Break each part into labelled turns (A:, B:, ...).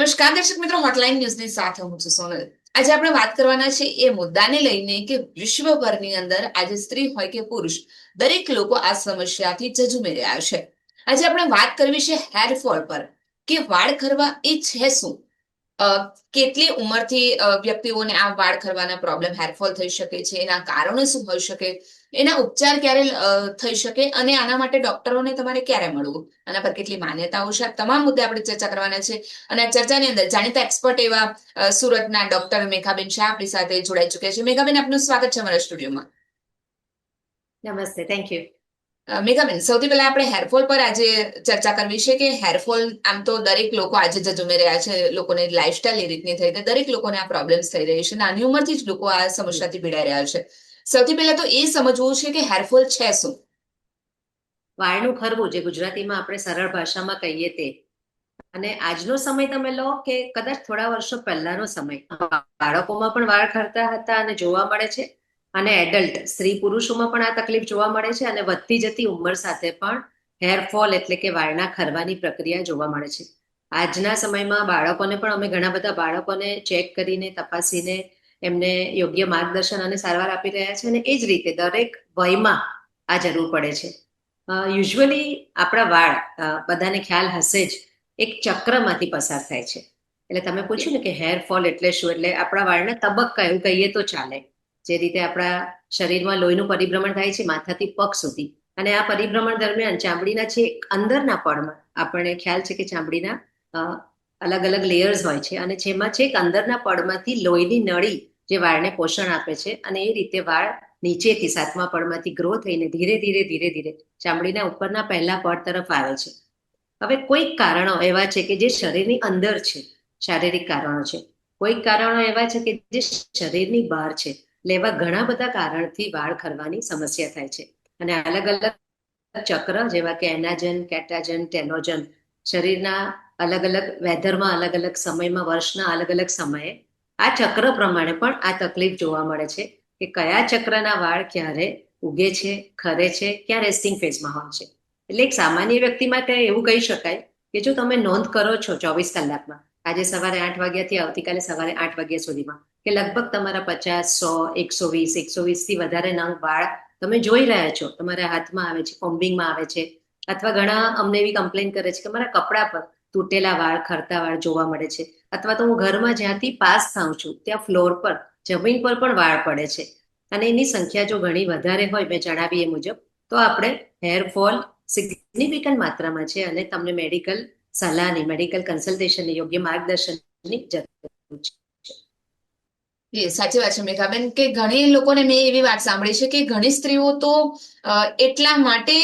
A: નમસ્કાર દર્શક મિત્રો, હોટલાઇન ન્યૂઝની સાથે હું છું સોનલ. આજે આપણે વાત કરવાના છે એ મુદ્દાને લઈને કે વિશ્વભરની અંદર આજે સ્ત્રી હોય કે પુરુષ, દરેક લોકો આ સમસ્યાથી ઝઝૂમી રહ્યા છે. આજે આપણે વાત કરવી છે હેરફોલ પર, કે વાળ ખરવા એ છે શું. કેટલી ઉંમરથી વ્યક્તિઓને આ વાળ ખરવાના પ્રોબ્લેમ હેરફોલ થઈ શકે છે, એના કારણો શું હોઈ શકે, એના ઉપચાર ક્યારે થઈ શકે, અને આના માટે ડોક્ટરોને તમારે ક્યારે મળવું, આના પર કેટલી માન્યતાઓ છે, આ તમામ મુદ્દે આપણે ચર્ચા કરવાના છે. અને આ ચર્ચાની અંદર જાણીતા એક્સપર્ટ એવા સુરતના ડોક્ટર મેઘાબેન શાહ આપણી સાથે જોડાઈ ચુક્યા છે. મેઘાબેન, આપનું સ્વાગત છે અમારા સ્ટુડિયોમાં.
B: નમસ્તે, થેન્ક યુ.
A: મેઘાબેન, સૌથી પહેલા આપણે હેરફોલ પર આજે ચર્ચા કરવી છે કે હેરફોલ આમ તો દરેક લોકો આજે ઝઝૂમી રહ્યા છે, લોકોની લાઈફસ્ટાઈલ એ રીતની થઈ ગઈ, દરેક લોકોને આ પ્રોબ્લેમ્સ થઈ રહી છે, નાની ઉંમરથી જ લોકો આ સમસ્યાથી પીડાઈ રહ્યા છે. સૌથી પહેલા તો એ સમજવું છે કે હેરફોલ છે શું.
B: વાળનું ખરવું, જે ગુજરાતીમાં આપણે સરળ ભાષામાં કહીએ તે, અને આજનો સમય તમે લો કે કદાચ થોડા વર્ષો પહેલાનો સમય, બાળકોમાં પણ વાળ ખરતા હતા અને જોવા મળે છે, અને એડલ્ટ સ્ત્રી પુરુષોમાં પણ આ તકલીફ જોવા મળે છે, અને વધતી જતી ઉંમર સાથે પણ હેરફોલ એટલે કે વાળના ખરવાની પ્રક્રિયા જોવા મળે છે. આજના સમયમાં બાળકોને પણ અમે ઘણા બધા બાળકોને ચેક કરીને તપાસીને એમને યોગ્ય માર્ગદર્શન અને સારવાર આપી રહ્યા છે, અને એ જ રીતે દરેક વયમાં આ જરૂર પડે છે. યુઝ્યુઅલી આપણા વાળ, બધાને ખ્યાલ હશે જ, એક ચક્રમાંથી પસાર થાય છે. એટલે તમે પૂછ્યું ને કે હેરફોલ એટલે શું, એટલે આપણા વાળના તબક્કા એવું કહીએ તો ચાલે. જે રીતે આપણા શરીરમાં લોહીનું પરિભ્રમણ થાય છે માથાથી પગ સુધી, અને આ પરિભ્રમણ દરમિયાન ચામડીના છે અંદરના પડમાં, આપણને ખ્યાલ છે કે ચામડીના અલગ અલગ લેયર્સ હોય છે, અને જેમાં છેક અંદરના પડમાંથી લોહીની નળી જે વાળને પોષણ આપે છે, અને એ રીતે વાળ નીચેથી સાતમા પડમાંથી ગ્રો થઈને ધીરે ધીરે ધીરે ધીરે ચામડીના ઉપરના પહેલા પડ તરફ આવે છે. હવે કોઈક કારણો એવા છે કે જે શરીરની અંદર છે, શારીરિક કારણો છે. કોઈક કારણો એવા છે કે જે શરીરની બહાર છે. એટલે એવા ઘણા બધા કારણથી વાળ ખરવાની સમસ્યા થાય છે, અને અલગ અલગ ચક્ર જેવા કે એનાજન, કેટાજન, ટેલોજન, શરીરના અલગ અલગ વેધરમાં, અલગ અલગ સમયમાં, વર્ષના અલગ અલગ સમયે આ ચક્ર પ્રમાણે પણ આ તકલીફ જોવા મળે છે કે કયા ચક્રના વાળ ક્યારે ઉગે છે, ખરે છે, ક્યાં રેસ્ટિંગ ફેઝમાં હોય છે. એટલે એક સામાન્ય વ્યક્તિ માટે એવું કહી શકાય કે જો તમે નોંધ કરો છો 24 કલાકમાં, આજે સવારે 8 વાગ્યાથી આવતીકાલે સવારે 8 વાગ્યા સુધીમાં, કે લગભગ તમારા 50, 100, 120 થી વધારે નંગ વાળ તમે જોઈ રહ્યા છો, તમારા હાથમાં આવે છે, કોમ્બિંગમાં આવે છે, અથવા ઘણા અમને એવી કમ્પ્લેન કરે છે કે મારા કપડા પર તૂટેલા વાળ, ખરતા વાળ જોવા મળે છે, અથવા તો હું ઘરમાં જ્યાંથી પાસ થાઉં છું ત્યાં ફ્લોર પર, જમીન પર પણ વાળ પડે છે. અને એની સંખ્યા જો ઘણી વધારે હોય, મેં જણાવી એ મુજબ, તો આપણે હેરફોલ સિગ્નિફિકન્ટ માત્રામાં છે, અને તમને મેડિકલ સલાહની, મેડિકલ કન્સલ્ટેશનની, યોગ્ય માર્ગદર્શનની જરૂર છે.
A: એ સાચી વાત છે મેઘાબેન, કે ઘણી લોકોને મેં એવી વાત સાંભળી છે કે ઘણી સ્ત્રીઓ તો એટલા માટે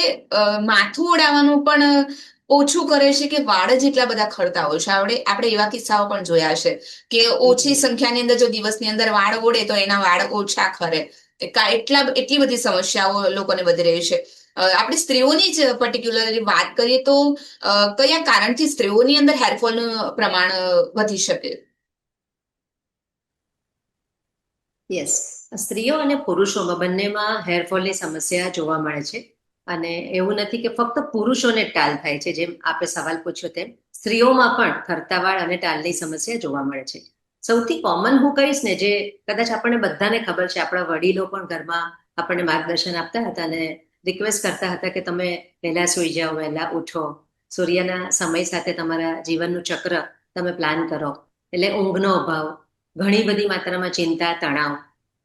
A: માથું ઓડાવવાનું પણ ઓછું કરે છે કે વાળ જ એટલા બધા ખરતા હોય છે. આપણે એવા કિસ્સાઓ પણ જોયા છે કે ઓછી સંખ્યાની અંદર જો દિવસની અંદર વાળ ઓળે તો એના વાળ ઓછા ખરે. એટલી બધી સમસ્યાઓ લોકોને વધી રહી છે. આપણે સ્ત્રીઓની જ પર્ટિક્યુલરલી વાત કરીએ તો કયા કારણથી સ્ત્રીઓની અંદર હેરફોલનું પ્રમાણ વધી શકે.
B: યસ, સ્ત્રીઓ અને પુરુષોમાં બંનેમાં હેરફોલની સમસ્યા જોવા મળે છે, અને એવું નથી કે ફક્ત પુરુષોને ટાલ થાય છે, જેમ આપણે સવાલ પૂછ્યો તેમ સ્ત્રીઓમાં પણ ખરતા વાળ અને ટાલની સમસ્યા જોવા મળે છે. સૌથી કોમન હું કહીશ ને, જે કદાચ આપણને બધાને ખબર છે, આપણા વડીલો પણ ઘરમાં આપણને માર્ગદર્શન આપતા હતા અને રિક્વેસ્ટ કરતા હતા કે તમે વહેલા સુઈ જાઓ, વહેલા ઉઠો, સૂર્યના સમય સાથે તમારા જીવનનું ચક્ર તમે પ્લાન કરો. એટલે ઊંઘનો અભાવ, ઘણી બધી માત્રામાં ચિંતા, તણાવ,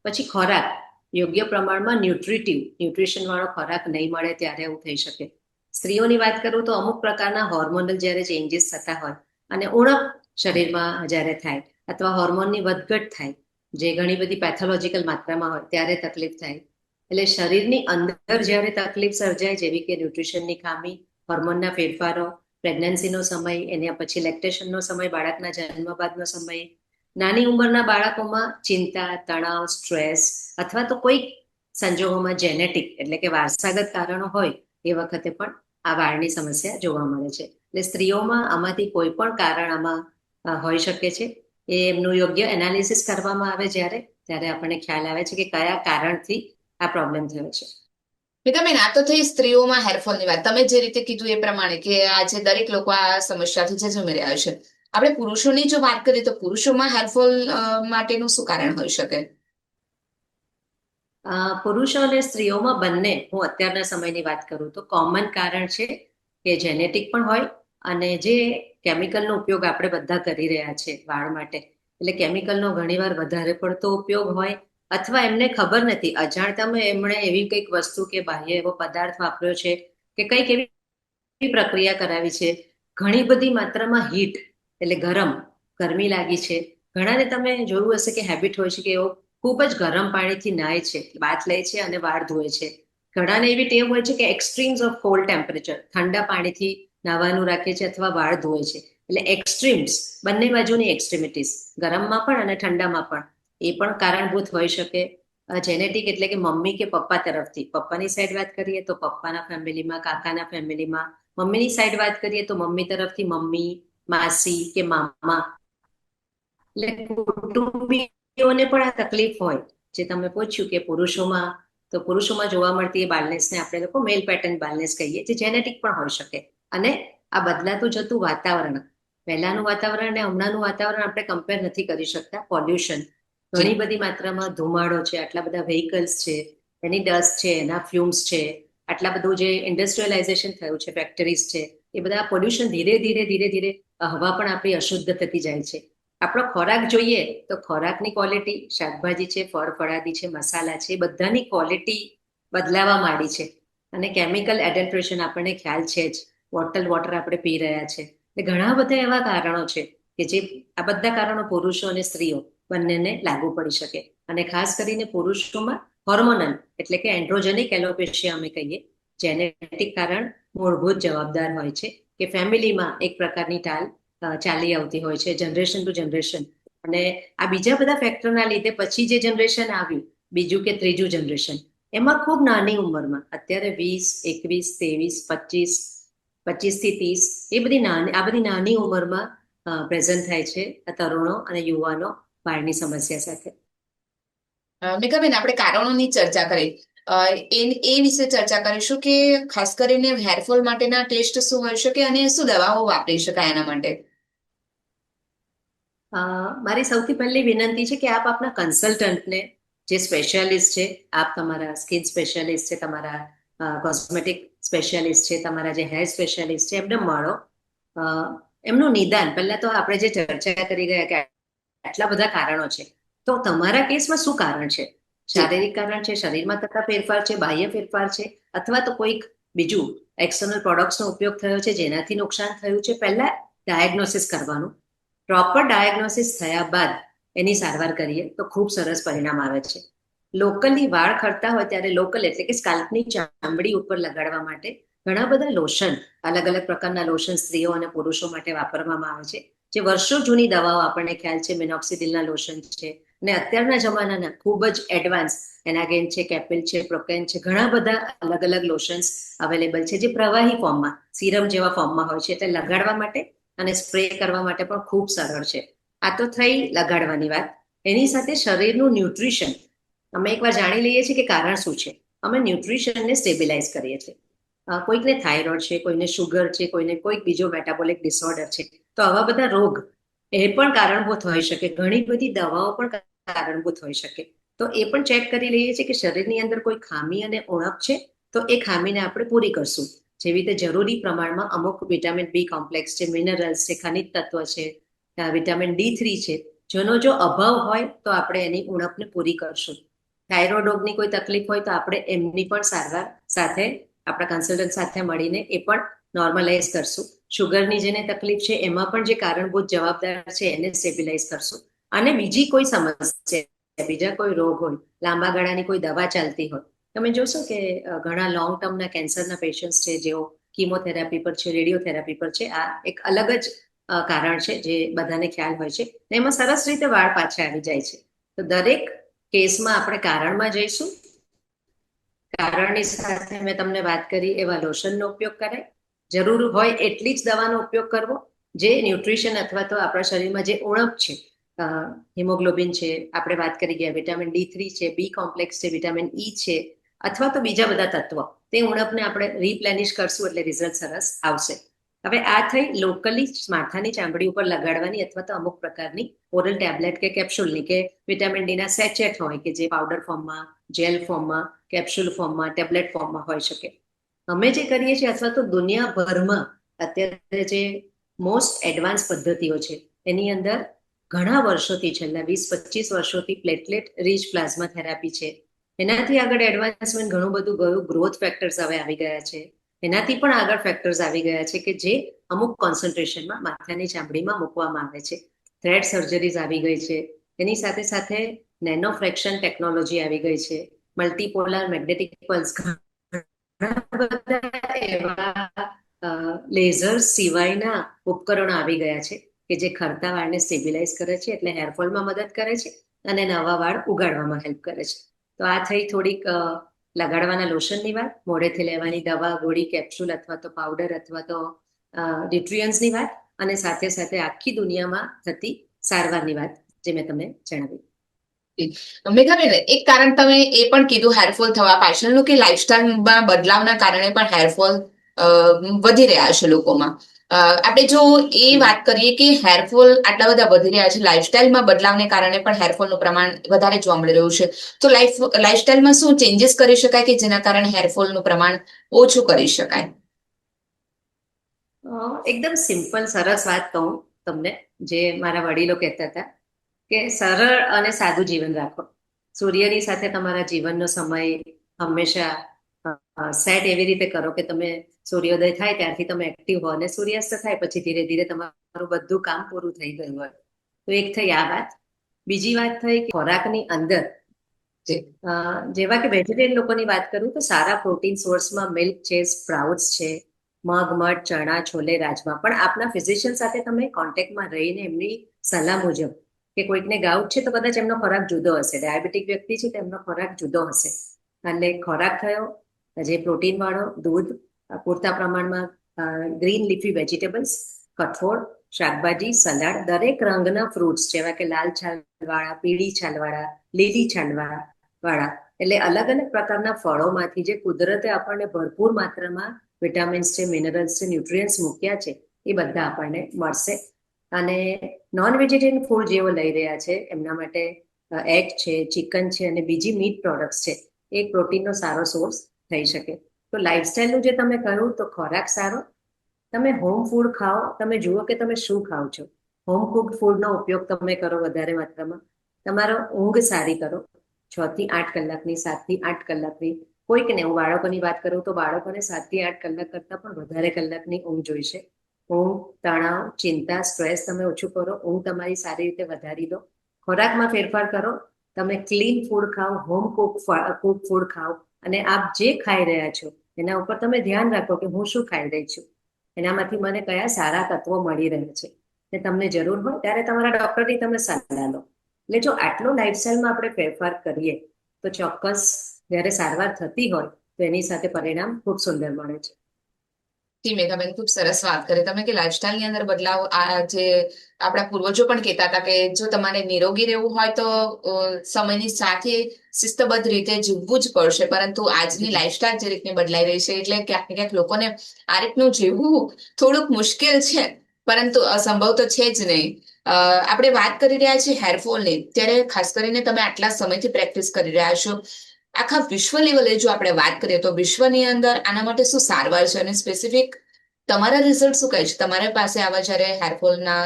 B: પછી ખોરાક યોગ્ય પ્રમાણમાં ન્યુટ્રિશન વાળો ખોરાક નહીં મળે ત્યારે એવું થઈ શકે. સ્ત્રીઓની વાત કરું તો અમુક પ્રકારના હોર્મોનલ જ્યારે ચેન્જીસ થતા હોય, અને ઉણપ શરીરમાં જ્યારે થાય, અથવા હોર્મોનની વધઘટ થાય, જે ઘણી બધી પેથોલોજીકલ માત્રામાં હોય, ત્યારે તકલીફ થાય. એટલે શરીરની અંદર જ્યારે તકલીફ સર્જાય, જેવી કે ન્યુટ્રિશનની ખામી, હોર્મોનના ફેરફારો, પ્રેગ્નન્સીનો સમય, એના પછી લેક્ટેશનનો સમય, બાળકના જન્મ બાદનો સમય, નાની ઉંમરના બાળકોમાં ચિંતા, તણાવ, સ્ટ્રેસ, અથવા તો કોઈ સંજોગોમાં જેનેટિક એટલે કે વારસાગત કારણો હોય, એ વખતે પણ આ વાળની સમસ્યા જોવા મળે છે. એટલે સ્ત્રીઓમાં આમાંથી કોઈ પણ કારણ આમાં હોઈ શકે છે. એ એમનું યોગ્ય એનાલિસિસ કરવામાં આવે ત્યારે આપણને ખ્યાલ આવે છે કે કયા કારણથી આ પ્રોબ્લેમ થયો છે.
A: બેન, આ તો થઈ સ્ત્રીઓમાં હેરફોલની વાત. તમે જે રીતે કીધું એ પ્રમાણે કે આજે દરેક લોકો આ સમસ્યાથી ઝઝૂમી રહ્યા છે. આપણે પુરુષોની જો વાત કરીએ તો પુરુષોમાં હેરફોલ માટેનું શું કારણ હોઈ શકે?
B: પુરુષો અને સ્ત્રીઓમાં બંને, હું અત્યારના સમયની વાત કરું તો કોમન કારણ છે કે જેનેટિક પણ હોય, અને જે કેમિકલનો ઉપયોગ આપણે બધા કરી રહ્યા છે વાળ માટે, એટલે કેમિકલનો ઘણીવાર વધારે પડતો ઉપયોગ હોય, અથવા એમને ખબર નથી, અજાણતામાં એમણે એવી કંઈક વસ્તુ કે બાહ્ય એવો પદાર્થ વાપર્યો છે કે કંઈક એવી પ્રક્રિયા કરાવી છે, ઘણી બધી માત્રામાં હીટ એટલે ગરમી લાગી છે. ઘણાને તમે જોયું હશે કે હેબિટ હોય છે કે એવો ખૂબ જ ગરમ પાણીથી નાય છે, બાથ લે છે અને વાળ ધોવે છે. ઘણાને એવી ટેવ હોય છે કે એક્સ્ટ્રીમ્સ ઓફ કોલ્ડ ટેમ્પરેચર, ઠંડા પાણીથી નાહવાનું રાખે છે અથવા વાળ ધોવે છે. એટલે એક્સ્ટ્રીમ્સ, બંને બાજુની એક્સ્ટ્રીમિટીઝ, ગરમમાં પણ અને ઠંડામાં પણ, એ પણ કારણભૂત હોઈ શકે. જેનેટિક એટલે કે મમ્મી કે પપ્પા તરફથી, પપ્પાની સાઈડ વાત કરીએ તો પપ્પાના ફેમિલીમાં, કાકાના ફેમિલીમાં. મમ્મીની સાઈડ વાત કરીએ તો મમ્મી તરફથી મમ્મી, માસી કે મામા, એટલે કુટુંબીઓને પણ આ તકલીફ હોય. જે તમે પૂછ્યું કે પુરુષોમાં, તો પુરુષોમાં જોવા મળતી એ બાલનેસને આપણે લોકો મેલ પેટર્ન બાલનેસ કહીએ, જે જેનેટિક પણ હોઈ શકે. અને આ બદલાતું જતું વાતાવરણ, પહેલાનું વાતાવરણ અને હમણાંનું વાતાવરણ આપણે કમ્પેર નથી કરી શકતા. પોલ્યુશન, ઘણી બધી માત્રામાં ધુમાડો છે, આટલા બધા વ્હીકલ્સ છે, એની ડસ્ટ છે, એના ફ્યુમ્સ છે, આટલા બધું જે ઇન્ડસ્ટ્રીયલાઇઝેશન થયું છે, ફેક્ટરીઝ છે, એ બધા પોલ્યુશન ધીરે ધીરે ધીરે ધીરે હવા પણ આપણી અશુદ્ધ થતી જાય છે. આપણો ખોરાક જોઈએ તો ખોરાકની ક્વોલિટી, શાકભાજી છે, ફળ ફળાદી છે, મસાલા છે, એ બધાની ક્વોલિટી બદલાવા માંડી છે. અને કેમિકલ એડલ્ટ્રેશન આપણને ખ્યાલ છે જ, બોટલ વોટર આપણે પી રહ્યા છે. એટલે ઘણા બધા એવા કારણો છે કે જે, આ બધા કારણો પુરુષો અને સ્ત્રીઓ બંનેને લાગુ પડી શકે. અને ખાસ કરીને પુરુષોમાં હોર્મોનલ એટલે કે એન્ડ્રોજેનિક એલોપેશિયા અમે કહીએ, જેનેટિક કારણ મૂળભૂત જવાબદાર હોય છે કે ફેમિલીમાં એક પ્રકારની ટાલ ચાલી આવતી હોય છે, જનરેશન ટુ જનરેશન. અને આ બીજા બધા ફેક્ટરના લીધે પછી જે જનરેશન આવ્યું, બીજું કે ત્રીજું જનરેશન, એમાં ખૂબ નાની ઉંમરમાં, અત્યારે 20, 21, 23, 25, 25 થી 30, એ બધી નાની, આ બધી નાની ઉંમરમાં પ્રેઝન્ટ થાય છે આ તરુણો અને યુવાનો વાળની સમસ્યા સાથે.
A: મેઘાબેન, આપણે કારણોની ચર્ચા કરી, એ વિશે ચર્ચા કરીશું કે ખાસ કરીને હેરફોલ માટેના ટેસ્ટ શું હોઈ શકે અને શું દવાઓ વાપરી શકાય એના માટે?
B: મારી સૌથી પહેલી વિનંતી છે કે આપ આપના કન્સલ્ટન્ટને, જે સ્પેશિયાલિસ્ટ છે, આપ તમારા સ્કિન સ્પેશિયાલિસ્ટ છે, તમારા કોસ્મેટિક સ્પેશિયાલિસ્ટ છે, તમારા જે હેર સ્પેશિયાલિસ્ટ છે, એમને મળો. એમનું નિદાન, પહેલા તો આપણે જે ચર્ચા કરી ગયા કે આટલા બધા કારણો છે, તો તમારા કેસમાં શું કારણ છે? શારીરિક કારણ છે, શરીરમાં થતા ફેરફાર છે, બાહ્ય ફેરફાર છે, અથવા તો કોઈક બીજું એક્સટર્નલ પ્રોડક્ટ્સનો ઉપયોગ થયો છે જેનાથી નુકસાન થયું છે? પહેલા ડાયગ્નોસિસ કરવાનું. પ્રોપર ડાયગ્નોસિસ થયા બાદ એની સારવાર કરીએ તો ખૂબ સરસ પરિણામ આવે છે. લોકલી વાળ ખરતા હોય ત્યારે, લોકલ એટલે કે સ્કાલ્પની ચામડી ઉપર લગાડવા માટે ઘણા બધા લોશન, અલગ અલગ પ્રકારના લોશન સ્ત્રીઓ અને પુરુષો માટે વાપરવામાં આવે છે, જે વર્ષો જૂની દવાઓ આપણને ખ્યાલ છે, મિનોક્સિડિલના લોશન છે. અને અત્યારના જમાનાના ખૂબ જ એડવાન્સ એનાગેન છે, કેપિલ છે, પ્રોકેન છે, ઘણા બધા અલગ અલગ લોશન્સ અવેલેબલ છે, જે પ્રવાહી ફોર્મમાં, સિરમ જેવા ફોર્મમાં હોય છે, એટલે લગાડવા માટે અને સ્પ્રે કરવા માટે પણ ખૂબ સરળ છે. આ તો થઈ લગાડવાની વાત. એની સાથે શરીરનું ન્યુટ્રિશન અમે એકવાર જાણી લઈએ છીએ કે કારણ શું છે. અમે ન્યુટ્રિશનને સ્ટેબિલાઇઝ કરીએ છીએ. કોઈકને થાઇરોઇડ છે, કોઈને શુગર છે, કોઈને કોઈક બીજો મેટાબોલિક ડિસઓર્ડર છે, તો આવા બધા રોગ એ પણ કારણભૂત હોઈ શકે. ઘણી બધી દવાઓ પણ કારણભૂત હોઈ શકે. તો એ પણ ચેક કરી લઈએ છીએ કે શરીરની અંદર કોઈ ખામી અને ઉણપ છે, તો એ ખામીને આપણે પૂરી કરશું. જેવી રીતે જરૂરી પ્રમાણમાં અમુક વિટામિન બી કોમ્પ્લેક્સ છે, મિનરલ્સ છે, ખનિજ તત્વ છે, વિટામિન D3 છે, જેનો જો અભાવ હોય તો આપણે એની ઉણપને પૂરી કરશું. થાઇરોઇડ રોગની કોઈ તકલીફ હોય તો આપણે એમની પણ સારવાર સાથે આપણા કન્સલ્ટન્ટ સાથે મળીને એ પણ નોર્મલાઇઝ કરશું. શુગરની જેને તકલીફ છે એમાં પણ જે કારણભૂત જવાબદાર છે એને સ્ટેબિલાઇઝ કરશું. અને બીજી કોઈ સમસ્યા, બીજા કોઈ રોગ હોય, લાંબા ગાળાની કોઈ દવા ચાલતી હોય, તમે જોશો કે ઘણા લોંગ ટર્મના કેન્સરના પેશન્ટ છે, જેઓ કીમોથેરાપી પર છે, રેડિયોથેરાપી પર છે, આ એક અલગ જ કારણ છે જે બધાને ખ્યાલ હોય છે. એમાં સરસ રીતે વાળ પાછા આવી જાય છે. તો દરેક કેસમાં આપણે કારણમાં જઈશું. કારણની સાથે મેં તમને વાત કરી એવા લોશનનો ઉપયોગ કરાય, જરૂર હોય એટલી જ દવાનો ઉપયોગ કરવો, જે ન્યુટ્રિશન અથવા તો આપણા શરીરમાં જે ઉણપ છે, હિમોગ્લોબિન છે, આપણે વાત કરી ગયા વિટામિન D3 છે, બી કોમ્પ્લેક્સ છે, વિટામિન E છે, અથવા તો બીજા બધા તત્વો, તે ઉણપને આપણે રિપ્લેનિશ કરશું એટલે રિઝલ્ટ સરસ આવશે. હવે આ થઈ લોકલી માથાની ચામડી ઉપર લગાડવાની અથવા તો અમુક પ્રકારની ઓરલ ટેબ્લેટ કે કેપ્સ્યુલની કે વિટામિન ડી ના સેચેટ હોય કે જે પાવડર ફોર્મમાં, જેલ ફોર્મમાં, કેપ્સ્યુલ ફોર્મમાં, ટેબ્લેટ ફોર્મમાં હોઈ શકે. અમે જે કરીએ છીએ અથવા તો દુનિયાભરમાં અત્યારે જે મોસ્ટ એડવાન્સ પદ્ધતિઓ છે એની અંદર ઘણા વર્ષોથી છેલ્લા 20-25 વર્ષોથી પ્લેટલેટ રીચ પ્લાઝમા થેરાપી છે. એનાથી આગળ એડવાન્સમેન્ટ ઘણું બધું ગયું. ગ્રોથ ફેક્ટર્સ હવે આવી ગયા છે. એનાથી પણ આગળ ફેક્ટર્સ આવી ગયા છે કે જે અમુક કોન્સન્ટ્રેશનમાં માથાની ચામડીમાં મૂકવામાં આવે છે. થ્રેડ સર્જરીઝ આવી ગઈ છે. એની સાથે સાથે નેનો ફ્રેક્શન ટેકનોલોજી આવી ગઈ છે. મલ્ટીપોલર મેગ્નેટિક પલ્સ, લેઝર સિવાયના ઉપકરણો આવી ગયા છે કે જે ખરતા વાળને સ્ટેબિલાઇઝ કરે છે, એટલે હેરફોલમાં મદદ કરે છે અને નવા વાળ ઉગાડવામાં હેલ્પ કરે છે. તો આ થઈ થોડીક લગાડવાના લોશનની વાત, મોઢેથી લેવાની દવા, ગોળી, કેપ્સ્યુલ અથવા તો પાવડર અથવા તો ન્યુટ્રિયન્ટ્સની વાત, અને સાથે સાથે આખી દુનિયામાં થતી સારવારની વાત જે મેં તમને જણાવી.
A: મેઘાબેન, એક કારણ તમે એ પણ કીધું હેરફોલ થવા પાછળનું કે લાઇફસ્ટાઇલમાં બદલાવના કારણે પણ હેરફોલ વધી રહ્યા છે લોકોમાં. આપણે જો એ વાત કરીએ કે હેરફોલ આટલા બધા વધી રહ્યા છે, લાઇફસ્ટાઇલમાં બદલાવને કારણે પણ હેરફોલનું પ્રમાણ વધારે જોવા મળી રહ્યું છે, તો લાઇફસ્ટાઇલમાં શું ચેન્જીસ કરી શકાય કે જેના કારણે હેરફોલનું પ્રમાણ ઓછું કરી શકાય?
B: એકદમ સિમ્પલ સરસ વાત કહું તમને, જે મારા વડીલો કહેતા હતા કે સરળ અને સાદું જીવન રાખો. સૂર્યની સાથે તમારા જીવનનો સમય હંમેશા સેટ એવી રીતે કરો કે તમે સૂર્યોદય થાય ત્યારથી તમે એક્ટિવ હો અને સૂર્યાસ્ત થાય પછી ધીરે ધીરે તમારું બધું કામ પૂરું થઈ ગયું હોય. તો એક થઈ આ વાત. બીજી વાત થઈ કે ખોરાકની અંદર જેવા કે વેજીટેરિયન લોકોની વાત કરું તો સારા પ્રોટીન સોર્સમાં મિલ્ક છે, સ્પ્રાઉટ્સ છે, મગ, મઠ, ચણા, છોલે, રાજમા. પણ આપના ફિઝિશિયન સાથે તમે કોન્ટેક્ટમાં રહીને એમની સલાહ મુજબ, કે કોઈકને ગાઉટ છે તો કદાચ એમનો ખોરાક જુદો હશે, ડાયાબિટીક વ્યક્તિ છે તો એમનો ખોરાક જુદો હશે. એટલે ખોરાક થયો જે પ્રોટીન વાળો, દૂધ, પૂરતા પ્રમાણમાં ગ્રીન લીફી વેજીટેબલ્સ, કઠોળ, શાકભાજી, સલાડ, દરેક રંગના ફ્રૂટ્સ જેવા કે લાલ છાલવાળા, પીળી છાલવાળા, લીલી છાલવાળા, એટલે અલગ અલગ પ્રકારના ફળોમાંથી જે કુદરતે આપણને ભરપૂર માત્રામાં વિટામિન્સ છે, મિનરલ્સ છે, ન્યુટ્રિયન્ટ્સ મૂક્યા છે, એ બધા આપણને મળશે. અને નોન વેજીટેરિયન ફૂડ જેવો લઈ રહ્યા છે એમના માટે એગ છે, ચિકન છે અને બીજી મીટ પ્રોડક્ટ્સ છે, એ પ્રોટીનનો સારો સોર્સ થઈ શકે. તો લાઇફસ્ટાઇલનું જે તમે કહ્યું તો ખોરાક સારો, તમે હોમ ફૂડ ખાઓ, તમે જુઓ કે તમે શું ખાઓ છો. હોમ કુકડ ફૂડનો ઉપયોગ તમે કરો વધારે માત્રામાં. તમારો ઊંઘ સારી કરો, 6 થી 8 કલાકની, 7 થી 8 કલાકની. કોઈકને, હું બાળકોની વાત કરું તો બાળકોને 7 થી 8 કલાક કરતાં પણ વધારે કલાકની ઊંઘ જોઈશે. ઊંઘ, તણાવ, ચિંતા, સ્ટ્રેસ તમે ઓછું કરો, ઊંઘ તમારી સારી રીતે વધારી દો. ખોરાકમાં ફેરફાર કરો, તમે ક્લીન ફૂડ ખાઓ, હોમ કુક ફૂડ ખાઓ, અને આપ જે ખાઈ રહ્યા છો એના ઉપર તમે ધ્યાન રાખો કે હું શું ખાઈ રહી છું, એનામાંથી મને કયા સારા તત્વો મળી રહે છે. ને તમને જરૂર હોય ત્યારે તમારા ડોક્ટરની તમે સલાહ લો. એટલે જો આટલો લાઇફસ્ટાઇલમાં આપણે ફેરફાર કરીએ તો ચોક્કસ જ્યારે સારવાર થતી હોય તો એની સાથે પરિણામ ખૂબ સુંદર મળે છે.
A: જી મેઘાબેન, ખૂબ સરસ વાત કરી તમે કે લાઇફસ્ટાઇલની અંદર બદલાવ, આ જે આપણા પૂર્વજો પણ કહેતા હતા કે જો તમારે નિરોગી રહેવું હોય તો સમયની સાથે શિસ્તબદ્ધ રીતે જીવવું જ પડશે, પરંતુ આજની લાઇફસ્ટાઇલ જે રીતની બદલાઈ રહી છે એટલે ક્યાંક ને ક્યાંક લોકોને આ રીતનું જીવવું થોડુંક મુશ્કેલ છે, પરંતુ અસંભવ તો છે જ નહીં. આપણે વાત કરી રહ્યા છીએ હેરફોલની, ત્યારે ખાસ કરીને તમે આટલા સમયથી પ્રેક્ટિસ કરી રહ્યા છો, આખા વિશ્વ લેવલે જો આપણે વાત કરીએ તો વિશ્વની અંદર આના માટે શું સારવાર છે અને સ્પેસિફિક તમારા રિઝલ્ટ શું કહે છે? તમારી પાસે આવા જ્યારે હેરફોલના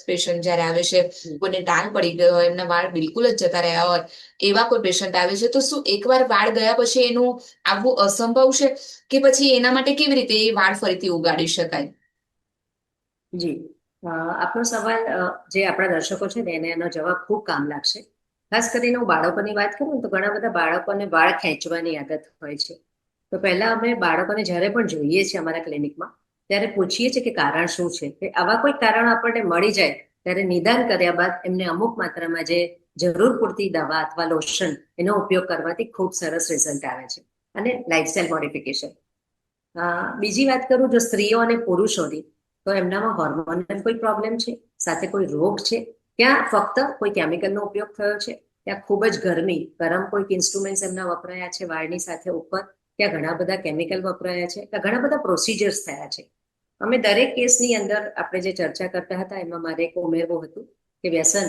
A: પેશન્ટ જ્યારે આવે છે, કોઈને ટાલ પડી ગયો હોય, એમના વાળ બિલકુલ જ જતા રહ્યા હોય, એવા કોઈ પેશન્ટ આવે છે, તો શું એકવાર વાળ ગયા પછી એનું આવવું અસંભવ છે કે પછી એના માટે કેવી રીતે એ વાળ ફરીથી ઉગાડી શકાય?
B: જી, આપનો સવાલ જે આપણા દર્શકો છે ને એને એનો જવાબ ખૂબ કામ લાગશે. ખાસ કરીને હું બાળકોની વાત કરું તો ઘણા બધા બાળકોને વાળ ખેંચવાની આદત હોય છે. તો પહેલા અમે બાળકોને જ્યારે પણ જોઈએ છીએ અમારા ક્લિનિકમાં ત્યારે પૂછીએ છીએ કે કારણ શું છે. કે આવા કોઈ કારણ આપણને મળી જાય ત્યારે નિદાન કર્યા બાદ એમને અમુક માત્રામાં જે જરૂર પૂરતી દવા અથવા લોશન એનો ઉપયોગ કરવાથી ખૂબ સરસ રિઝલ્ટ આવે છે. અને લાઇફસ્ટાઇલ મોડિફિકેશન. બીજી વાત કરું જો સ્ત્રીઓ અને પુરુષોની, તો એમનામાં હોર્મોનલ કોઈ પ્રોબ્લેમ છે, સાથે કોઈ રોગ છે, ત્યાં ફક્ત કોઈ કેમિકલનો ઉપયોગ થયો છે, ત્યાં ખૂબ જ ગરમ કોઈક ઇન્સ્ટ્રુમેન્ટ્સ એમના વપરાયા છે વાળની સાથે ઉપર, ત્યાં ઘણા બધા કેમિકલ વપરાયા છે, ત્યાં ઘણા બધા પ્રોસિજર્સ થયા છે. અમે દરેક કેસની અંદર આપણે જે ચર્ચા કરતા હતા એમાં મારે એક ઉમેરવું હતું કે વ્યસન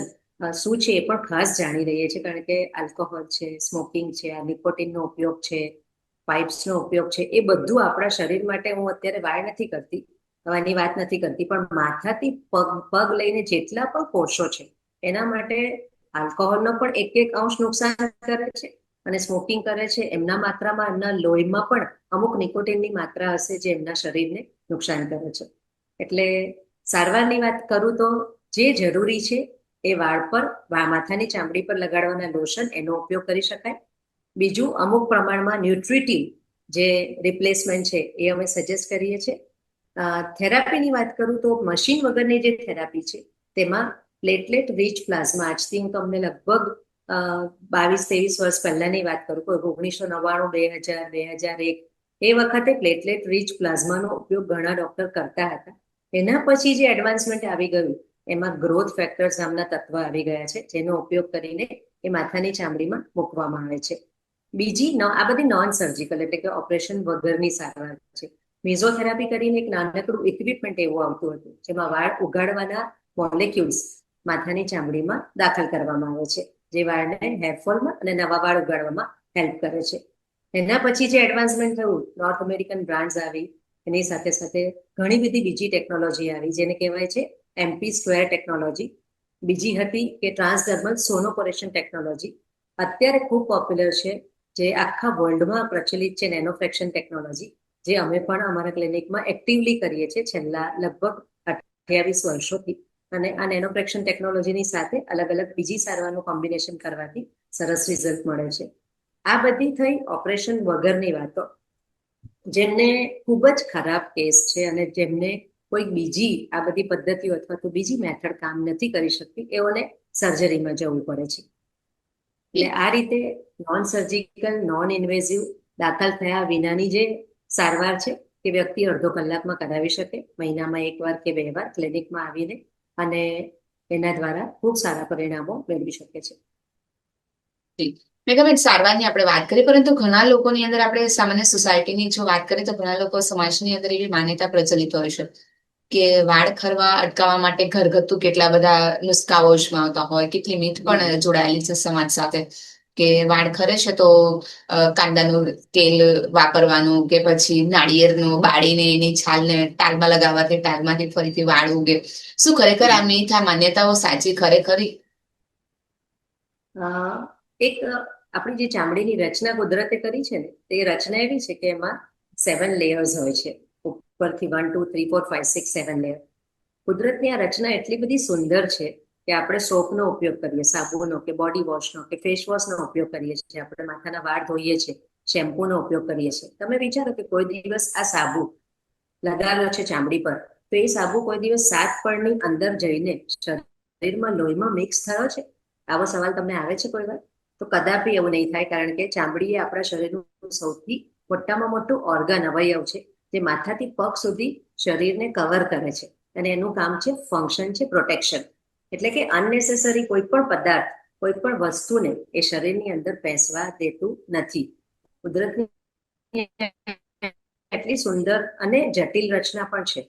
B: શું છે એ પણ ખાસ જાણી રહીએ છીએ, કારણ કે આલ્કોહોલ છે, સ્મોકિંગ છે, આ નિકોટિનનો ઉપયોગ છે, પાઇપ્સનો ઉપયોગ છે, એ બધું આપણા શરીર માટે, હું અત્યારે વાળ નથી કરતી, એની વાત નથી કરતી, પણ માથાથી પગ લઈને જેટલા પણ કોષો છે એના માટે આલ્કોહોલનો પણ એક અંશ નુકસાન કરે છે, અને સ્મોકિંગ કરે છે એમના માત્રામાં, એમના લોહીમાં પણ અમુક નિકોટિનની માત્રા હશે જે એમના શરીરને નુકસાન કરે છે. એટલે સારવારની વાત કરું તો જે જરૂરી છે એ વાળ પર, માથાની ચામડી પર લગાડવાના લોશન, એનો ઉપયોગ કરી શકાય. બીજું, અમુક પ્રમાણમાં ન્યુટ્રિટિવ જે રિપ્લેસમેન્ટ છે એ અમે સજેસ્ટ કરીએ છીએ. થેરાપીની વાત કરું તો મશીન વગરની જે થેરાપી છે તેમાં પ્લેટલેટ રીચ પ્લાઝમા, આજથી હું તમને લગભગ 22-23 વર્ષ પહેલાની વાત કરું, 1999, 2000, 2001, એ વખતે પ્લેટલેટ રીચ પ્લાઝમાનો ઉપયોગ ઘણા ડોક્ટર કરતા હતા. એના પછી જે એડવાન્સમેન્ટ આવી ગયું એમાં ગ્રોથ ફેક્ટર્સ નામના તત્વ આવી ગયા છે, જેનો ઉપયોગ કરીને એ માથાની ચામડીમાં મૂકવામાં આવે છે. બીજી, આ બધી નોન સર્જિકલ એટલે કે ઓપરેશન વગરની સારવાર છે. મેઝોથેરાપી કરીને એક નાનકડું ઇક્વિપમેન્ટ એવું આવતું હતું જેમાં વાળ ઉગાડવાના મોલેક્યુલ્સ માથાની ચામડીમાં દાખલ કરવામાં આવે છે, જે વાળને હેરફોલમાં અને નવા વાળ ઉગાડવામાં હેલ્પ કરે છે. એના પછી જે એડવાન્સમેન્ટ થયું, નોર્થ અમેરિકન બ્રાન્ડ્સ આવી, એની સાથે સાથે ઘણી બધી બીજી ટેકનોલોજી આવી, જેને કહેવાય છે MP² ટેકનોલોજી. બીજી હતી કે ટ્રાન્સડર્મલ સોનોપોરેશન ટેકનોલોજી. અત્યારે ખૂબ પોપ્યુલર છે જે આખા વર્લ્ડમાં પ્રચલિત છે, નેનોફ્રેક્શન ટેકનોલોજી, જે અમે પણ અમારા ક્લિનિકમાં એક્ટિવલી કરીએ છીએ છેલ્લા લગભગ 28 વર્ષોથી. અને આ નેનોફ્રેક્શન ટેકનોલોજીની સાથે અલગ અલગ બીજી સારવારનું કોમ્બિનેશન કરવાથી સરસ રિઝલ્ટ મળે છે. આ બધી થઈ ઓપરેશન વગરની વાતો. જેમને ખૂબ જ ખરાબ કેસ છે અને જેમને કોઈ બીજી આ બધી પદ્ધતિઓ અથવા તો બીજી મેથડ કામ નથી કરી શકતી, એઓને સર્જરીમાં જવું પડે છે. એટલે આ રીતે નોન સર્જિકલ, નોન ઇન્વેઝિવ, દાખલ થયા વિનાની જે સારવાર છે એ વ્યક્તિ અડધો કલાકમાં કરાવી શકે, મહિનામાં 1 વાર કે 2 વાર ક્લિનિકમાં આવીને, અને એના દ્વારા ખૂબ સારા પરિણામો મેળવી શકે છે.
A: મેઘાબેન, સારવારની આપણે વાત કરીએ, પરંતુ ઘણા લોકોની અંદર, આપણે સામાન્ય સોસાયટીની જો વાત કરીએ તો ઘણા લોકો સમાજની અંદર એવી માન્યતા પ્રચલિત હોય છે કે વાળ ખરવા અટકાવવા માટે ઘરગથ્થુ કેટલા બધા નુસ્ખાઓ અજમાવતા હોય, કેટલી મીથ પણ જોડાયેલી છે સમાજ સાથે, કે વાળ ખરે છે તો કાંદાનું તેલ વાપરવાનું, કે પછી નાળિયેરનું બાળીને એની છાલને ટાળમાં લગાવવાથી ટાળમાંથી ફરીથી વાળ ઉગે. શું ખરેખર આ મીથ, આ માન્યતાઓ સાચી ખરેખરી?
B: એક આપણી જે ચામડીની રચના કુદરતે કરી છે ને, તે રચના એવી છે કે એમાં 7 લેયર્સ હોય છે, ઉપરથી 1 2 3 4 5 6 7 લેયર. કુદરતની આ રચના એટલી બધી સુંદર છે કે આપણે સોપનો ઉપયોગ કરીએ, સાબુનો કે બોડી વોશનો કે ફેસ વોશનો ઉપયોગ કરીએ છીએ, આપણે માથાના વાળ ધોઈએ છીએ, શેમ્પૂનો ઉપયોગ કરીએ છીએ. તમે વિચારો કે કોઈ દિવસ આ સાબુ લગાવ્યો છે ચામડી પર, તો એ સાબુ કોઈ દિવસ 7 પળની અંદર જઈને શરીરમાં લોહીમાં મિક્સ થયો છે? આવો સવાલ તમને આવે છે કોઈ વાર? તો કદાપી એવું નહીં થાય, કારણ કે ચામડી એ આપણા શરીરનું સૌથી મોટામાં મોટું ઓર્ગન, અવયવ છે, જે માથાથી પગ સુધી શરીરને કવર કરે છે, અને એનું કામ છે, ફંક્શન છે પ્રોટેક્શન. એટલે કે અનનેસેસરી કોઈ પણ પદાર્થ, કોઈ પણ વસ્તુને એ શરીરની અંદર પેસવા દેતું નથી. કુદરતની એટલી સુંદર અને જટિલ રચના પણ છે.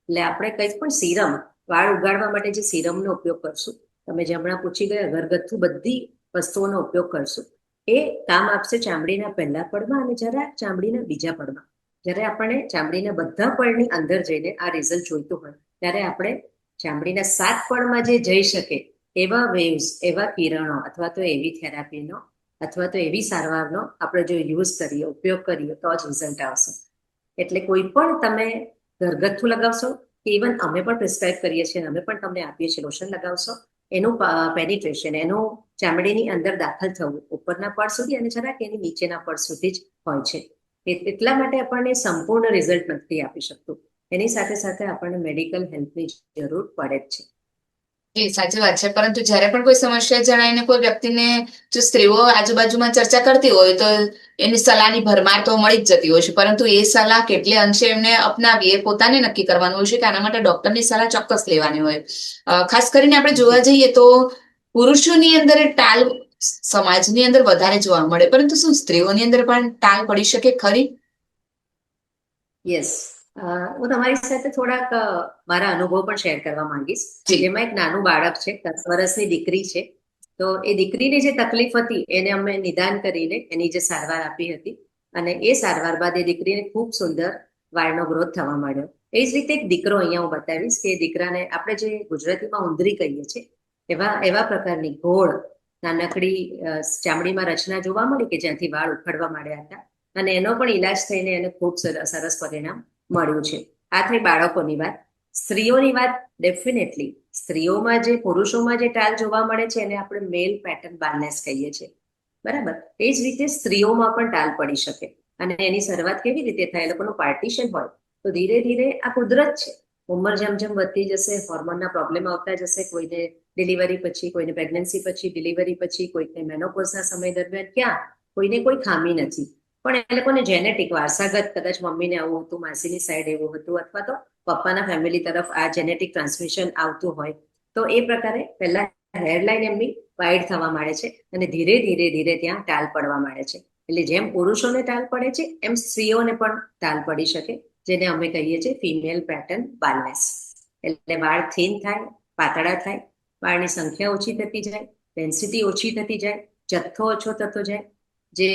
B: એટલે આપણે કંઈ પણ સીરમ, વાળ ઉગાડવા માટે જે સીરમનો ઉપયોગ કરશું, તમે જે હમણાં પૂછી ગયા, ઘરગથ્થુ બધી વસ્તુઓનો ઉપયોગ કરશું, એ કામ આપશે ચામડીના પહેલા પડમાં અને જરા ચામડીના બીજા પડમાં. જ્યારે આપણે ચામડીના બધા પડની અંદર જઈને આ રિઝલ્ટ જોઈતું હોય, ત્યારે આપણે ચામડીના 7 પડમાં જે જઈ શકે એવા વેવ્સ, એવા કિરણો, અથવા તો એવી થેરાપીનો, અથવા તો એવી સારવારનો આપણે જો યુઝ કરીએ, ઉપયોગ કરીએ, તો જ રિઝલ્ટ આવશે. એટલે કોઈ પણ તમે ઘરગથ્થુ લગાવશો, કે ઇવન અમે પણ પ્રિસ્ક્રાઇબ કરીએ છીએ, અમે પણ તમને આપીએ છીએ, લોશન લગાવશો, એનું પેનિટ્રેશન, એનું ચામડીની અંદર દાખલ થવું ઉપરના પડ સુધી અને જરાક એની નીચેના પડ સુધી જ હોય છે. એટલા માટે આપણને સંપૂર્ણ રિઝલ્ટ નથી આપી શકતું. એની સાથે સાથે આપણને મેડિકલ હેલ્પની જરૂર પડે જ છે.
A: જી, સાચી વાત છે. પરંતુ જ્યારે પણ કોઈ સમસ્યા જણાઈને કોઈ વ્યક્તિને, જો સ્ત્રીઓ આજુબાજુમાં ચર્ચા કરતી હોય તો એની સલાહની ભરમાર તો મળી જ જતી હોય છે, પરંતુ એ સલાહ કેટલે અંશે એમને અપનાવી એ પોતાને નક્કી કરવાનું હોય છે, કે આના માટે ડોક્ટરની સલાહ ચોક્કસ લેવાની હોય. ખાસ કરીને આપણે જોવા જઈએ તો પુરુષોની અંદર ટાલ સમાજની અંદર વધારે જોવા મળે, પરંતુ શું સ્ત્રીઓની અંદર પણ ટાલ પડી શકે ખરી?
B: યસ, હું તમારી સાથે થોડાક મારા અનુભવ પણ શેર કરવા માંગીશ.
A: જી.
B: જેમાં એક નાનું બાળક છે, 10 વર્ષની દીકરી છે. તો એ દીકરીની જે તકલીફ હતી એને અમે નિદાન કરીને એની જે સારવાર આપી હતી, અને એ સારવાર બાદ એ દીકરીને ખૂબ સુંદર વાળનો ગ્રોથ થવા માંડ્યો. એ જ રીતે એક દીકરો અહીંયા હું બતાવીશ કે દીકરાને આપણે જે ગુજરાતીમાં ઉંદરી કહીએ છીએ એવા એવા પ્રકારની ગોળ નાનકડી ચામડીમાં રચના જોવા મળી કે જ્યાંથી વાળ ઉખડવા માંડ્યા હતા, અને એનો પણ ઈલાજ થઈને એને ખૂબ સરસ પરિણામ મળ્યું છે. આ થઈ બાળકોની વાત. સ્ત્રીઓની વાત, ડેફિનેટલી સ્ત્રીઓમાં જે પુરુષોમાં જે ટાલ જોવા મળે છે એને આપણે મેલ પેટર્ન બાલનેસ કહીએ છીએ, બરાબર. એ જ રીતે સ્ત્રીઓમાં પણ ટાલ પડી શકે. અને એની શરૂઆત કેવી રીતે થાય? એ લોકોનું પાર્ટીશન હોય તો ધીરે ધીરે આ કુદરત છે. ઉંમર જેમ જેમ વધતી જશે, હોર્મોનના પ્રોબ્લેમ આવતા જશે, કોઈને ડિલિવરી પછી, કોઈને પ્રેગ્નન્સી પછી, ડિલિવરી પછી, કોઈને મેનોપોઝના સમય દરમિયાન, ક્યાં કોઈને કોઈ ખામી નથી, પણ એ લોકોને જેનેટિક વારસાગત કદાચ મમ્મીને આવું હતું, માસીની સાઈડ એવું હતું, અથવા તો પપ્પાના ફેમિલી તરફ આ જેનેટિક ટ્રાન્સમિશન આવતું હોય, તો એ પ્રકારે પહેલા હેરલાઇન એમની વાઇડ થવા માંડે છે અને ધીરે ધીરે ધીરે ત્યાં ટાલ પડવા માંડે છે. એટલે જેમ પુરુષોને ટાલ પડે છે એમ સ્ત્રીઓને પણ ટાલ પડી શકે, જેને અમે કહીએ છીએ ફિમેલ પેટર્ન બાલનેસ. એટલે વાળ થીન થાય, પાતળા થાય, વાળની સંખ્યા ઓછી થતી જાય, ડેન્સિટી ઓછી થતી જાય, જથ્થો ઓછો થતો જાય. જે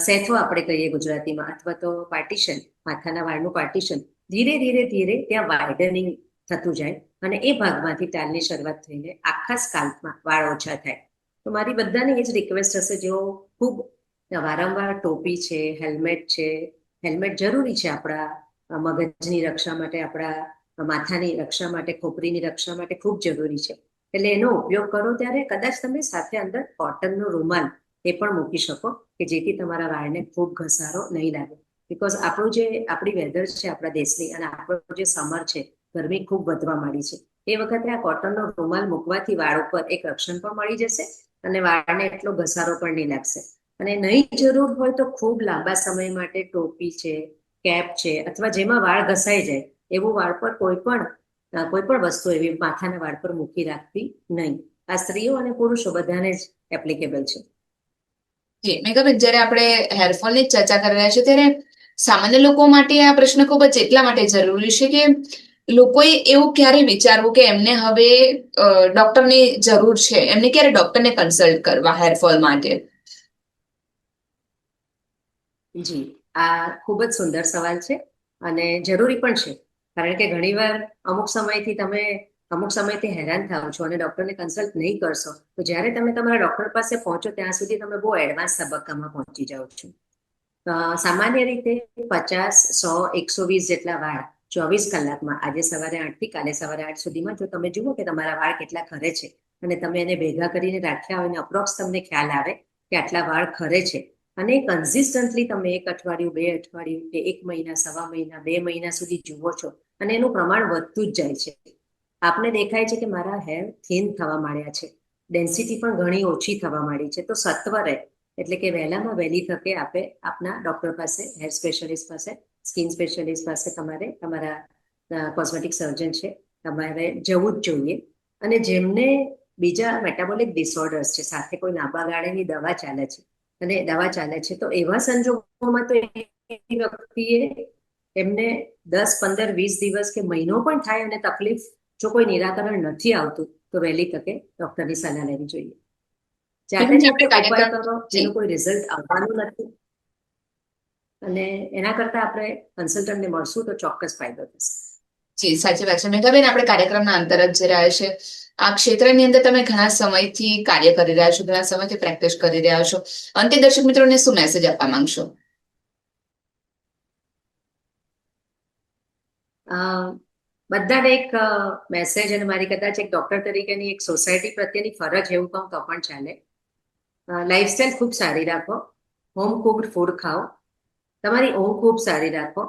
B: સેથો આપણે કહીએ ગુજરાતીમાં, અથવા તો પાર્ટીશન, માથાના વાળનું પાર્ટીશન, ધીરે ધીરે ધીરે ત્યાં વાઇડનિંગ થતું જાય અને એ ભાગમાંથી ટાલની શરૂઆત થઈને આખા સ્કાલ્પમાં વાળ ઓછા થાય. તો મારી બધાને એ જ રિક્વેસ્ટ હશે, જેઓ ખૂબ વારંવાર ટોપી છે, હેલ્મેટ છે, હેલ્મેટ જરૂરી છે આપણા મગજની રક્ષા માટે, આપણા માથાની રક્ષા માટે, ખોપરીની રક્ષા માટે ખૂબ જરૂરી છે. એટલે એનો ઉપયોગ કરો ત્યારે કદાચ તમે સાથે અંદર કોટનનો રૂમાલ એ પણ મૂકી શકો કે જેથી તમારા વાળને ખૂબ ઘસારો નહીં લાગે. બિકોઝ આપણું જે આપણી વેધર છે આપણા દેશની, અને આપણો જે સમર છે, ગરમી ખૂબ વધવા માંડી છે, એ વખતે આ કોટનનો રૂમાલ મૂકવાથી વાળ ઉપર એક રક્ષણ પણ મળી જશે અને વાળને એટલો ઘસારો પણ નહીં લાગશે. અને નહીં જરૂર હોય તો ખૂબ લાંબા સમય માટે ટોપી છે, કેપ છે, અથવા જેમાં વાળ ઘસાઈ જાય એવું વાળ પર કોઈ પણ વસ્તુ એવી માથાના વાળ પર મૂકી રાખવી નહીં. આ સ્ત્રીઓ અને પુરુષો બધાને જ એપ્લિકેબલ છે.
A: જી મેઘાબેન, જ્યારે આપણે હેરફોલની ચર્ચા કરી રહ્યા છીએ ત્યારે સામાન્ય લોકો માટે આ પ્રશ્ન ખૂબ જ એટલા માટે જરૂરી છે કે લોકોએ એવું ક્યારે વિચારવું કે એમને હવે ડોક્ટરની જરૂર છે, એમને ક્યારે ડોક્ટરને કન્સલ્ટ કરવા હેરફોલ માટે?
B: જી, આ ખૂબ જ સુંદર સવાલ છે અને જરૂરી પણ છે. કારણ કે ઘણીવાર અમુક સમયથી હેરાન થાવ છો અને ડોક્ટરને કન્સલ્ટ નહીં કરશો, તો જ્યારે તમે તમારા ડોક્ટર પાસે પહોંચો ત્યાં સુધી તમે બહુ એડવાન્સ તબક્કામાં પહોંચી જાઓ છો. સામાન્ય રીતે 50, 100, 120 જેટલા વાળ 24 કલાકમાં, આજે સવારે 8 થી કાલે સવારે 8 સુધીમાં, જો તમે જુઓ કે તમારા વાળ કેટલા ખરે છે અને તમે એને ભેગા કરીને રાખ્યા હોય ને અપ્રોક્સ તમને ખ્યાલ આવે કે આટલા વાળ ખરે છે, અને કન્સિસ્ટન્ટલી તમે 1 અઠવાડિયું, 2 અઠવાડિયું કે 1 મહિના, સવા મહિના, 2 મહિના સુધી જુઓ છો અને એનું પ્રમાણ વધતું જ જાય છે. આપને દેખાય છે કે મારા હેર થીન થવા માંડ્યા છે, ડેન્સિટી પણ ઘણી ઓછી થવા માંડી છે, તો સત્વરે, એટલે કે વહેલામાં વહેલી તકે આપના ડોક્ટર પાસે, હેર સ્પેશિયાલિસ્ટ પાસે, સ્કિન સ્પેશિયાલિસ્ટ પાસે તમારા કોસ્મેટિક સર્જન છે, તમારે જવું જ જોઈએ. અને જેમને બીજા મેટાબોલિક ડિસઓર્ડર્સ છે, સાથે કોઈ લાંબા ગાળાની દવા ચાલે છે, તો એવા સંજોગોમાં તો વ્યક્તિએ એમને 10, 15, 20 દિવસ કે મહિનો પણ થાય અને તકલીફ જો કોઈ નિરાકરણ નથી આવતું, તો વહેલી તકે ડોક્ટરની સલાહ લેવી જોઈએ. જાતે ઉપાય કરો, એનું કોઈ રિઝલ્ટ આવવાનું નથી, અને એના કરતા આપણે કન્સલ્ટન્ટને મળશું તો ચોક્કસ ફાયદો થશે.
A: જી, સાચી વાત છે મેઘાબેન. આપણે કાર્યક્રમના અંતર જ જઈ રહ્યા છે. આ ક્ષેત્રની અંદર તમે ઘણા સમયથી કાર્ય કરી રહ્યા છો, ઘણા સમયથી પ્રેક્ટિસ કરી રહ્યા છો. અંતે દર્શક મિત્રોને શું મેસેજ આપવા માંગશો?
B: બધાને એક મેસેજ, અને મારી કદાચ એક ડોક્ટર તરીકેની એક સોસાયટી પ્રત્યેની ફરજ એવું કહું તો પણ ચાલે. લાઈફસ્ટાઈલ ખૂબ સારી રાખો, હોમ કુકડ ફૂડ ખાઓ, તમારી ઊંઘ ખૂબ સારી રાખો,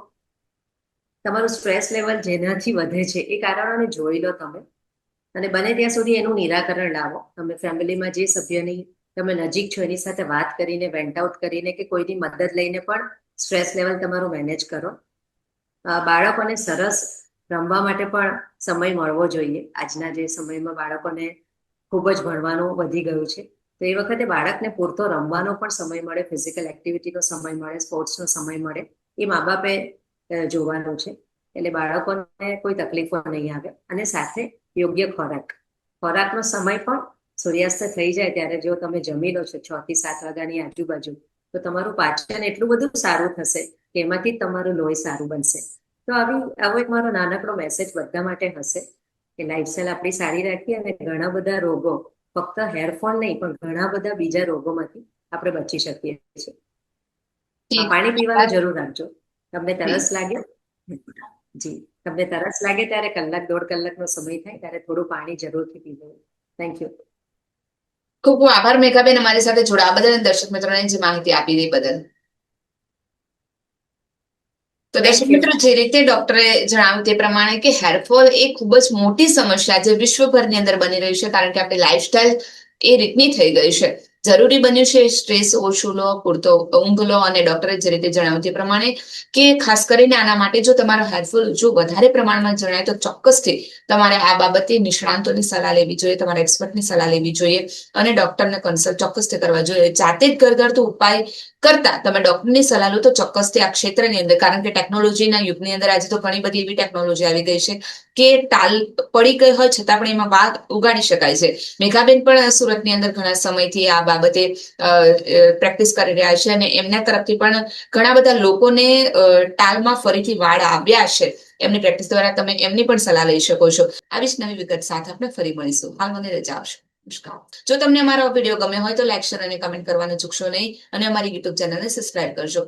B: તમારું સ્ટ્રેસ લેવલ જેનાથી વધે છે એ કારણોને જોઈ લો તમે, અને બને ત્યાં સુધી એનું નિરાકરણ લાવો. તમે ફેમિલીમાં જે સભ્યની તમે નજીક છો એની સાથે વાત કરીને, વેન્ટ આઉટ કરીને, કે કોઈની મદદ લઈને પણ સ્ટ્રેસ લેવલ તમારું મેનેજ કરો. બાળકોને સરસ રમવા માટે પણ સમય મળવો જોઈએ. આજના જે સમયમાં બાળકોને ખૂબ જ ભણવાનું વધી ગયું છે, તો એ વખતે બાળકને પૂરતો રમવાનો પણ સમય મળે, ફિઝિકલ એક્ટિવિટીનો સમય મળે, સ્પોર્ટ્સનો સમય મળે, એ મા બાપે જોવાનું છે. એટલે બાળકોને કોઈ તકલીફો નહીં આવે. અને સાથે યોગ્ય ખોરાકનો સમય પણ સૂર્યાસ્ત થઈ જાય ત્યારે જો તમે જમી લો છો 6 થી 7 વાગ્યાની આજુબાજુ, તો તમારું પાચન એટલું બધું સારું થશે કે એમાંથી જ તમારું લોહી સારું બનશે. તો આવો એક મારો નાનકડો મેસેજ બધા માટે હશે કે લાઈફસ્ટાઈલ આપણી સારી રાખીએ અને ઘણા બધા રોગો, ફક્ત હેરફોલ નહીં પણ ઘણા બધા બીજા રોગોમાંથી આપણે બચી શકીએ છીએ. પાણી પીવાનું જરૂર રાખજો. તમને તરસ લાગે જી તમને તરસ લાગે ત્યારે 1-1.5 કલાકનો સમય થાય ત્યારે થોડું પાણી જરૂરથી પીવું. Thank you.
A: ખૂબ ખૂબ આભાર મેઘાબેન, અમારી સાથે જોડાવા બદલ અને દર્શક મિત્રોને જે માહિતી આપી તે બદલ. તો દર્શક મિત્રો, જે રીતે ડોક્ટરે જણાવ્યું તે પ્રમાણે કે હેરફોલ એ ખૂબ જ મોટી સમસ્યા જે વિશ્વભરની અંદર બની રહી છે, કારણ કે આપણી લાઈફસ્ટાઈલ એ રીતની થઈ ગઈ છે. જરૂરી બન્યું છે સ્ટ્રેસ ઓછું લો, પૂરતો ઊંઘ લો, અને ડોક્ટરે જે રીતે જણાવ્યું તે પ્રમાણે કે ખાસ કરીને આના માટે જો તમારો હેરફોલ જો વધારે પ્રમાણમાં જણાય તો ચોક્કસથી તમારે આ બાબતે નિષ્ણાંતોની સલાહ લેવી જોઈએ, તમારા એક્સપર્ટની સલાહ લેવી જોઈએ અને ડોક્ટરને કન્સલ્ટ ચોક્કસથી કરવા જોઈએ. જાતે જ ઘરગથ્થુ ઉપાય કરતા તમે ડોક્ટરની સલાહ લો તો ચોક્કસથી આ ક્ષેત્રની અંદર, કારણ કે ટેકનોલોજીના યુગની અંદર આજે તો ઘણી બધી એવી ટેકનોલોજી આવી ગઈ છે કે ટાલ પડી ગઈ હોય છતાં પણ એમાં વાઘ ઉગાડી શકાય છે. મેઘાબેન પણ સુરતની અંદર ઘણા સમયથી આ બાબતે પ્રેક્ટિસ કરી રહ્યા છે અને એમના તરફથી પણ ઘણા બધા લોકોને ટાલમાં ફરીથી વાળ આવ્યા છે. એમની પ્રેક્ટિસ દ્વારા તમે એમની પણ સલાહ લઈ શકો છો. આવી જ નવી વિગત સાથે આપણે ફરી મળીશું. હાલ મને રજા આપશો. નમસ્કાર. જો તમને અમારો વિડીયો ગમ્યો હોય તો લાઈક, શેર અને કમેન્ટ કરવાનું ચૂકશો નહીં અને અમારી યુટ્યુબ ચેનલને સબસ્ક્રાઇબ કરજો.